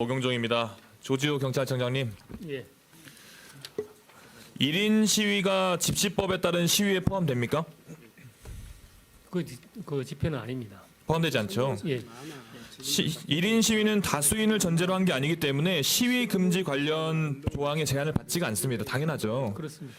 오경종입니다. 조지호 경찰청장님. 예. 1인 시위가 집시법에 따른 시위에 포함됩니까? 그 집회는 아닙니다. 포함되지 않죠. 예. 1인 시위는 다수인을 전제로 한 게 아니기 때문에 시위 금지 관련 조항의 제한을 받지가 않습니다. 당연하죠. 그렇습니다.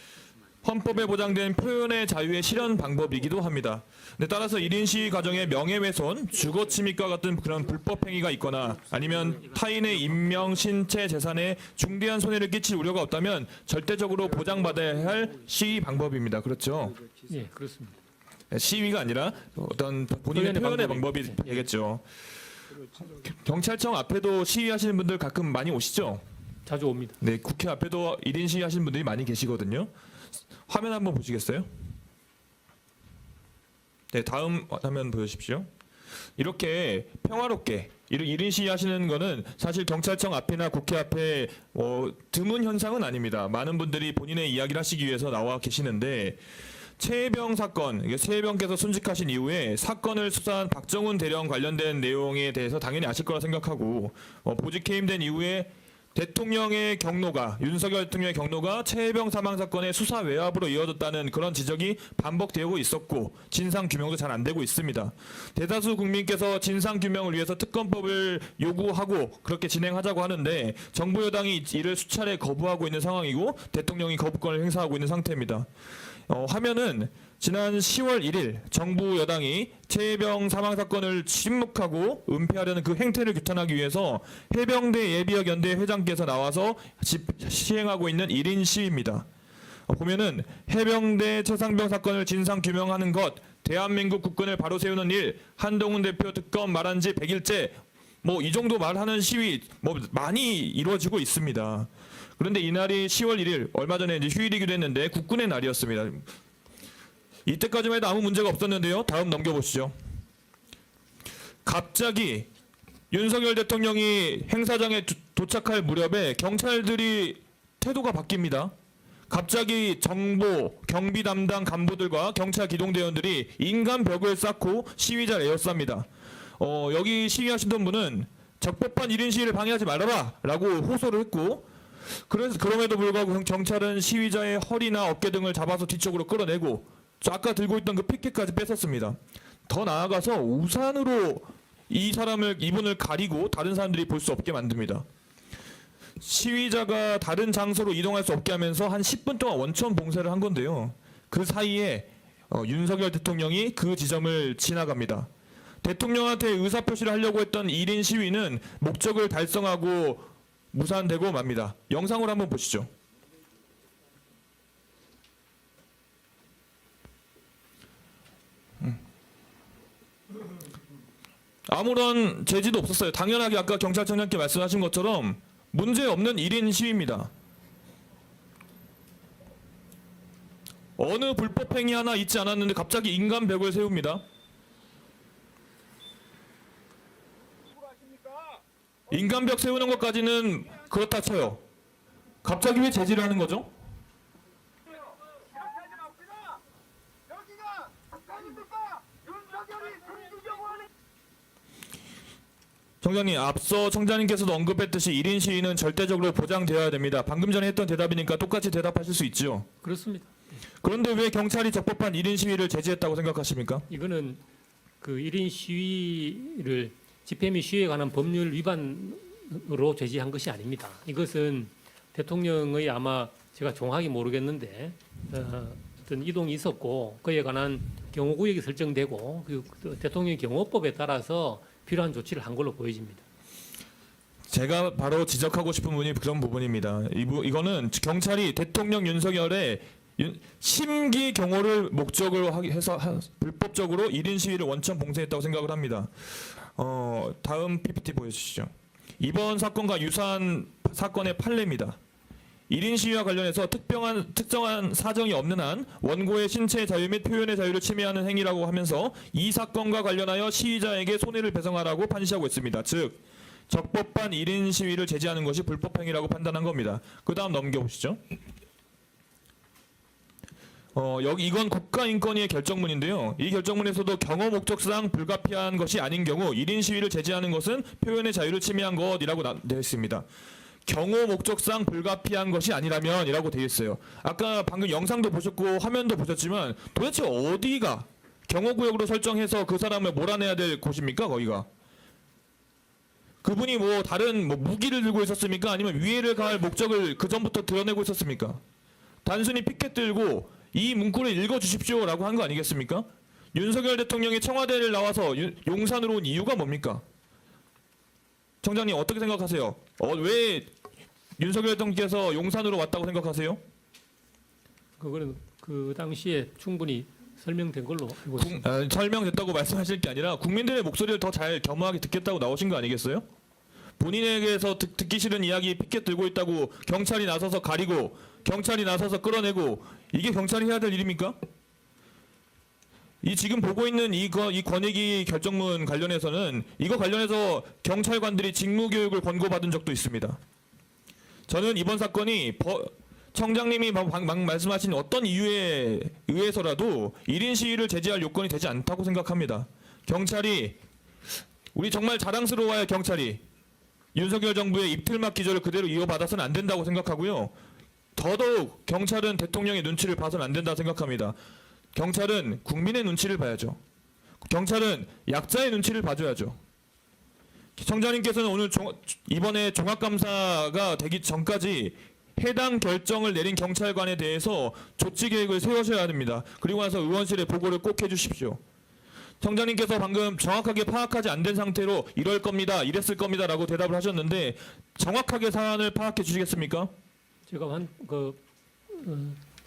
헌법에 보장된 표현의 자유의 실현 방법이기도 합니다. 근데 따라서 1인 시위 과정에 명예훼손, 주거침입과 같은 그런 불법 행위가 있거나 아니면 타인의 인명, 신체, 재산에 중대한 손해를 끼칠 우려가 없다면 절대적으로 보장받아야 할 시위 방법입니다. 그렇죠? 예, 그렇습니다. 시위가 아니라 어떤 본인의 표현의 방법이 되겠죠. 경찰청 앞에도 시위하시는 분들 가끔 많이 오시죠? 자주 옵니다. 네, 국회 앞에도 1인 시위하시는 분들이 많이 계시거든요. 화면 한번 보시겠어요? 네, 다음 화면 보여주십시오. 이렇게 평화롭게 1인 시위 하시는 거는 사실 경찰청 앞이나 국회 앞에 드문 현상은 아닙니다. 많은 분들이 본인의 이야기를 하시기 위해서 나와 계시는데 최혜병 사건, 최혜병께서 순직하신 이후에 사건을 수사한 박정훈 대령 관련된 내용에 대해서 당연히 아실 거라 생각하고 보직 해임된 이후에 대통령의 경로가 윤석열 대통령의 경로가 최혜병 사망 사건의 수사 외압으로 이어졌다는 그런 지적이 반복되고 있었고 진상 규명도 잘 안 되고 있습니다. 대다수 국민께서 진상 규명을 위해서 특검법을 요구하고 그렇게 진행하자고 하는데 정부 여당이 이를 수차례 거부하고 있는 상황이고 대통령이 거부권을 행사하고 있는 상태입니다. 화면은 지난 10월 1일 정부 여당이 최혜병 사망 사건을 침묵하고 은폐하려는 그 행태를 규탄하기 위해서 해병대 예비역 연대 회장께서 나와서 시행하고 있는 1인 시위입니다. 보면은 해병대 최상병 사건을 진상 규명하는 것, 대한민국 국군을 바로 세우는 일, 한동훈 대표 특검 말한 지 100일째, 이 정도 말하는 시위 많이 이루어지고 있습니다. 그런데 이날이 10월 1일 얼마 전에 이제 휴일이기도 했는데 국군의 날이었습니다. 이때까지만 해도 아무 문제가 없었는데요. 다음 넘겨보시죠. 갑자기 윤석열 대통령이 행사장에 도착할 무렵에 경찰들이 태도가 바뀝니다. 갑자기 정보, 경비 담당 간부들과 경찰 기동대원들이 인간벽을 쌓고 시위자를 에워쌉니다. 여기 시위하시던 분은 적법한 1인 시위를 방해하지 말아라 라고 호소를 했고 그럼에도 불구하고 경찰은 시위자의 허리나 어깨 등을 잡아서 뒤쪽으로 끌어내고 아까 들고 있던 그 피켓까지 뺏었습니다. 더 나아가서 우산으로 이분을 가리고 다른 사람들이 볼 수 없게 만듭니다. 시위자가 다른 장소로 이동할 수 없게 하면서 한 10분 동안 원천 봉쇄를 한 건데요. 그 사이에 윤석열 대통령이 그 지점을 지나갑니다. 대통령한테 의사표시를 하려고 했던 1인 시위는 목적을 달성하고 무산되고 맙니다. 영상으로 한번 보시죠. 아무런 제지도 없었어요. 당연하게 아까 경찰청장께 말씀하신 것처럼 문제없는 1인 시위입니다. 어느 불법 행위 하나 있지 않았는데 갑자기 인간벽을 세웁니다. 인간벽 세우는 것까지는 그렇다 쳐요. 갑자기 왜 제지를 하는 거죠? 청장님, 앞서 청장님께서도 언급했듯이 1인 시위는 절대적으로 보장되어야 됩니다. 방금 전에 했던 대답이니까 똑같이 대답하실 수 있죠. 그렇습니다. 그런데 왜 경찰이 적법한 1인 시위를 제지했다고 생각하십니까? 이거는 그 1인 시위를 집회 및 시위에 관한 법률 위반으로 제지한 것이 아닙니다. 이것은 대통령의 아마 제가 정확히 모르겠는데 어떤 이동이 있었고 그에 관한 경호구역이 설정되고 그 대통령 경호법에 따라서 필요한 조치를 한 걸로 보여집니다. 제가 바로 지적하고 싶은 부분이 그런 부분입니다. 이거는 경찰이 대통령 윤석열의 심기 경호를 목적으로 해서 불법적으로 1인 시위를 원천 봉쇄했다고 생각을 합니다. 다음 PPT 보여주시죠. 이번 사건과 유사한 사건의 판례입니다. 1인 시위와 관련해서 특정한 사정이 없는 한 원고의 신체 자유 및 표현의 자유를 침해하는 행위라고 하면서 이 사건과 관련하여 시위자에게 손해를 배상하라고 판시하고 있습니다. 즉 적법한 1인 시위를 제지하는 것이 불법 행위라고 판단한 겁니다. 그 다음 넘겨보시죠. 여기 이건 국가인권위의 결정문인데요. 이 결정문에서도 경호 목적상 불가피한 것이 아닌 경우 1인 시위를 제지하는 것은 표현의 자유를 침해한 것이라고 되어 있습니다. 경호 목적상 불가피한 것이 아니라면이라고 되어 있어요. 아까 방금 영상도 보셨고 화면도 보셨지만 도대체 어디가 경호구역으로 설정해서 그 사람을 몰아내야 될 곳입니까? 거기가. 그분이 뭐 다른 뭐 무기를 들고 있었습니까? 아니면 위해를 가할 목적을 그 전부터 드러내고 있었습니까? 단순히 피켓 들고 이 문구를 읽어주십시오라고 한 거 아니겠습니까? 윤석열 대통령이 청와대를 나와서 용산으로 온 이유가 뭡니까? 청장님 어떻게 생각하세요? 왜 윤석열 대통령께서 용산으로 왔다고 생각하세요? 그거는 그 당시에 충분히 설명된 걸로 알고 있습니다. 설명됐다고 말씀하실 게 아니라 국민들의 목소리를 더 잘 겸허하게 듣겠다고 나오신 거 아니겠어요? 본인에게서 듣기 싫은 이야기 피켓 들고 있다고 경찰이 나서서 가리고 경찰이 나서서 끌어내고 이게 경찰이 해야 될 일입니까? 이 지금 보고 있는 이 권익위 결정문 관련해서는 이거 관련해서 경찰관들이 직무교육을 권고받은 적도 있습니다. 저는 이번 사건이 청장님이 방금 말씀하신 어떤 이유에 의해서라도 1인 시위를 제지할 요건이 되지 않다고 생각합니다. 경찰이 우리 정말 자랑스러워할 경찰이 윤석열 정부의 입틀막 기조를 그대로 이어받아서는 안 된다고 생각하고요. 더더욱 경찰은 대통령의 눈치를 봐서는 안 된다고 생각합니다. 경찰은 국민의 눈치를 봐야죠. 경찰은 약자의 눈치를 봐줘야죠. 청장님께서는 오늘 이번에 종합감사가 되기 전까지 해당 결정을 내린 경찰관에 대해서 조치 계획을 세우셔야 됩니다. 그리고 나서 의원실에 보고를 꼭 해주십시오. 청장님께서 방금 정확하게 파악하지 않은 상태로 이럴 겁니다, 이랬을 겁니다라고 대답을 하셨는데 정확하게 사안을 파악해 주시겠습니까? 제가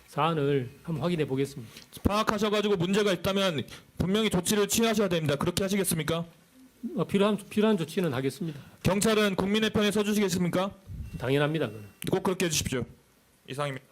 사안을 한번 확인해 보겠습니다. 파악하셔가지고 문제가 있다면 분명히 조치를 취하셔야 됩니다. 그렇게 하시겠습니까? 필요한 조치는 하겠습니다. 경찰은 국민의 편에 서주시겠습니까? 당연합니다. 그건. 꼭 그렇게 해주십시오. 이상입니다.